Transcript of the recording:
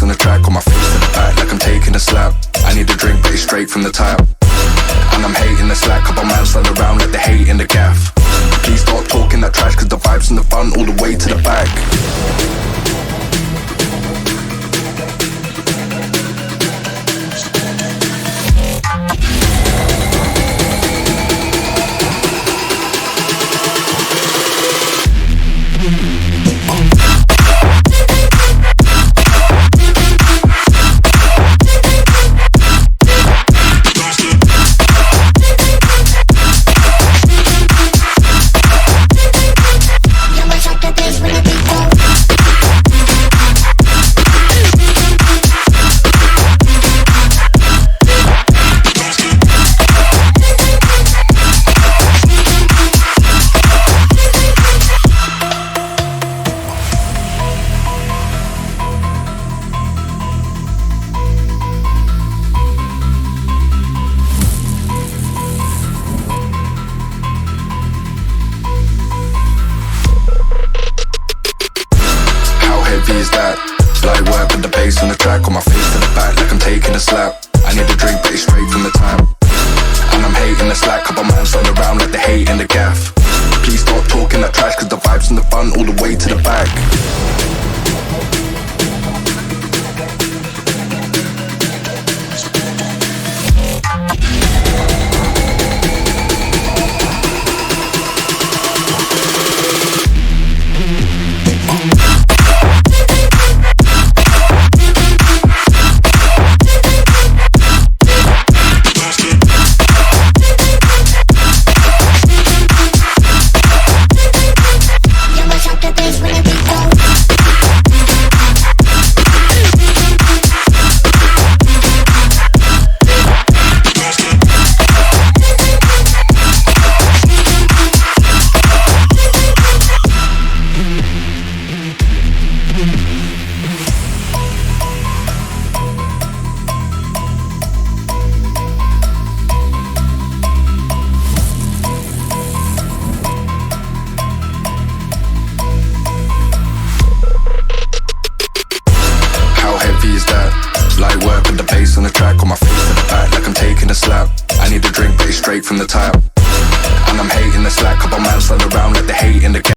On the track, on my face to the back like I'm taking a slap. I need a drink but it's straight from the tap. And I'm hating the slack, couple man stand around like they hate in the gaff. Please stop talking that trash, cause the vibes in the front all the way to the back. Is that light work with the bass on the track, on my face to the back like I'm taking a slap. I need a drink but it's straight from the tap. And I'm hating the slack, couple man stand around like they hate in the gaff. Please stop talking that trash,